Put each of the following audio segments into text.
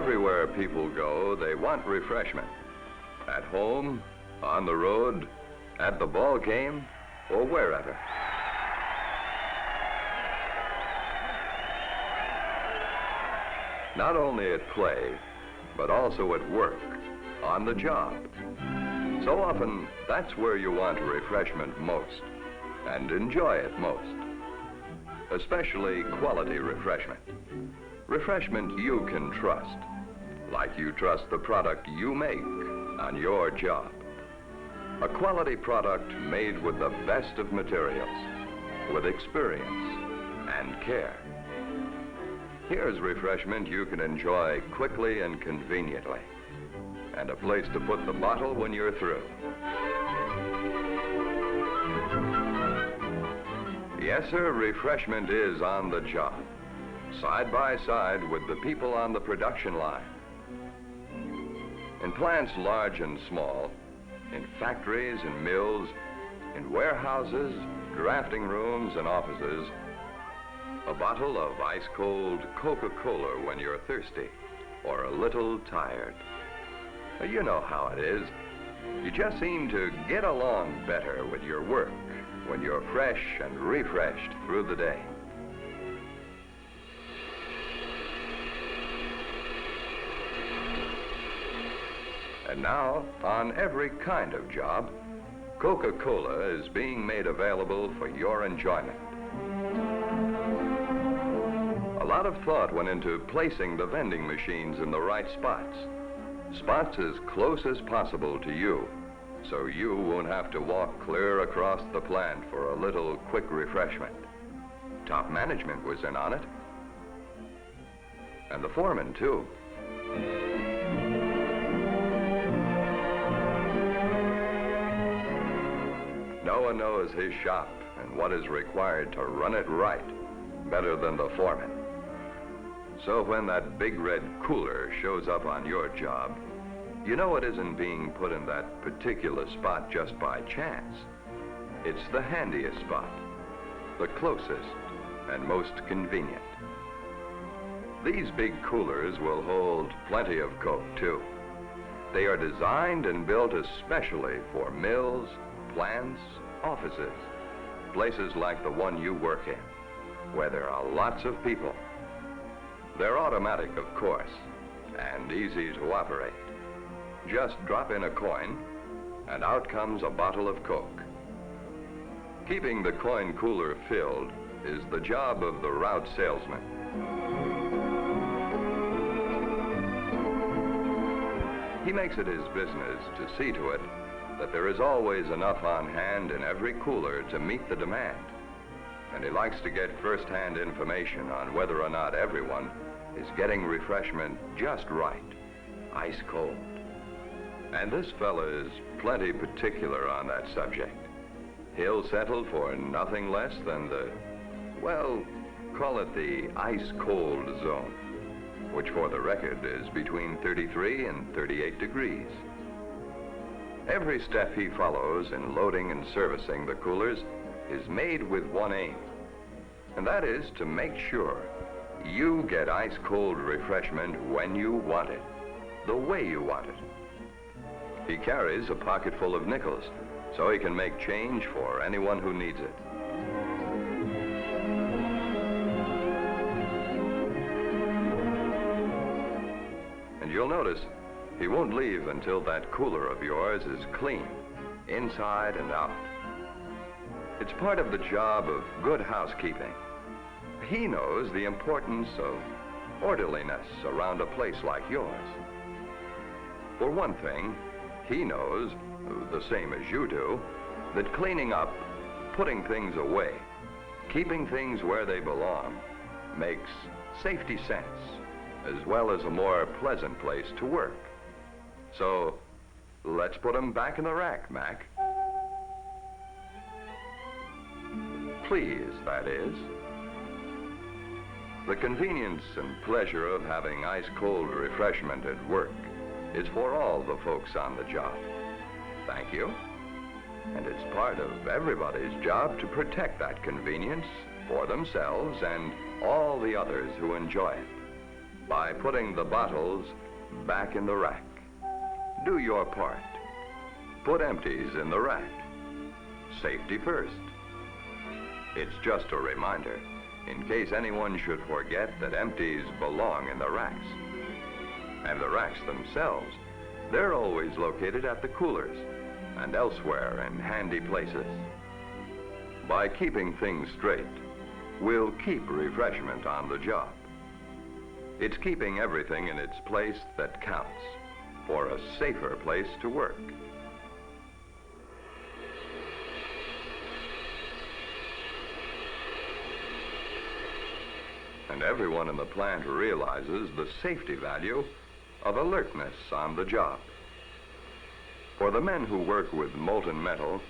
Everywhere people go, they want refreshment. At home, on the road, at the ball game, or wherever. Not only at play, but also at work, on the job. So often, that's where you want refreshment most, and enjoy it most. Especially quality refreshment. Refreshment you can trust, like you trust the product you make on your job. A quality product made with the best of materials, with experience and care. Here's refreshment you can enjoy quickly and conveniently, and a place to put the bottle when you're through. Yes, sir, refreshment is on the job, side by side with the people on the production line. In plants large and small, in factories and mills, in warehouses, drafting rooms and offices, a bottle of ice-cold Coca-Cola when you're thirsty or a little tired. You know how it is. You just seem to get along better with your work when you're fresh and refreshed through the day. And now, on every kind of job, Coca-Cola is being made available for your enjoyment. A lot of thought went into placing the vending machines in the right spots. Spots as close as possible to you, so you won't have to walk clear across the plant for a little quick refreshment. Top management was in on it. And the foreman, too. No one knows his shop and what is required to run it right better than the foreman. So when that big red cooler shows up on your job, you know it isn't being put in that particular spot just by chance. It's the handiest spot, the closest and most convenient. These big coolers will hold plenty of Coke, too. They are designed and built especially for mills, plants, offices, places like the one you work in, where there are lots of people. They're automatic, of course, and easy to operate. Just drop in a coin, and out comes a bottle of Coke. Keeping the coin cooler filled is the job of the route salesman. He makes it his business to see to it that there is always enough on hand in every cooler to meet the demand. And he likes to get first-hand information on whether or not everyone is getting refreshment just right, ice cold. And this fella is plenty particular on that subject. He'll settle for nothing less than the, well, call it the ice-cold zone, which for the record is between 33 and 38 degrees. Every step he follows in loading and servicing the coolers is made with one aim, and that is to make sure you get ice-cold refreshment when you want it, the way you want it. He carries a pocket full of nickels, so he can make change for anyone who needs it. And you'll notice he won't leave until that cooler of yours is clean, inside and out. It's part of the job of good housekeeping. He knows the importance of orderliness around a place like yours. For one thing, he knows, the same as you do, that cleaning up, putting things away, keeping things where they belong, makes safety sense, as well as a more pleasant place to work. So, let's put them back in the rack, Mac. Please, that is. The convenience and pleasure of having ice-cold refreshment at work is for all the folks on the job. Thank you. And it's part of everybody's job to protect that convenience for themselves and all the others who enjoy it. by putting the bottles back in the rack. Do your part. Put empties in the rack. Safety first. It's just a reminder, in case anyone should forget that empties belong in the racks. And the racks themselves, they're always located at the coolers and elsewhere in handy places. By keeping things straight, we'll keep refreshment on the job. It's keeping everything in its place that counts for a safer place to work. And everyone in the plant realizes the safety value of alertness on the job. For the men who work with molten metal,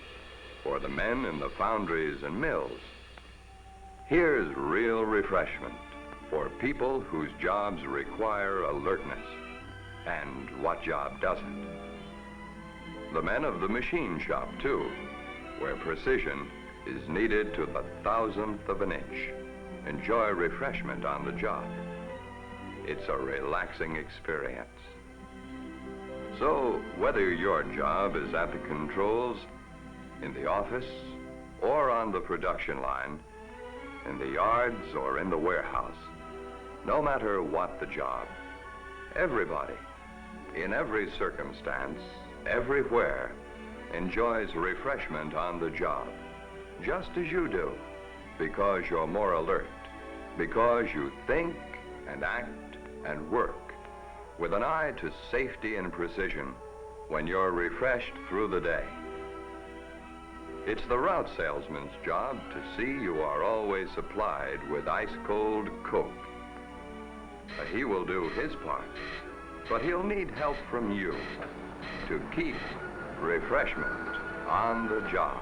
for the men in the foundries and mills, here's real refreshment for people whose jobs require alertness. And what job doesn't? The men of the machine shop, too, where precision is needed to the thousandth of an inch. Enjoy refreshment on the job. It's a relaxing experience. So, whether your job is at the controls, in the office, or on the production line, in the yards or in the warehouse, no matter what the job, everybody, in every circumstance, everywhere, enjoys refreshment on the job, just as you do, because you're more alert, because you think and act and work with an eye to safety and precision when you're refreshed through the day. It's the route salesman's job to see you are always supplied with ice-cold Coke. He will do his part, but he'll need help from you to keep refreshment on the job.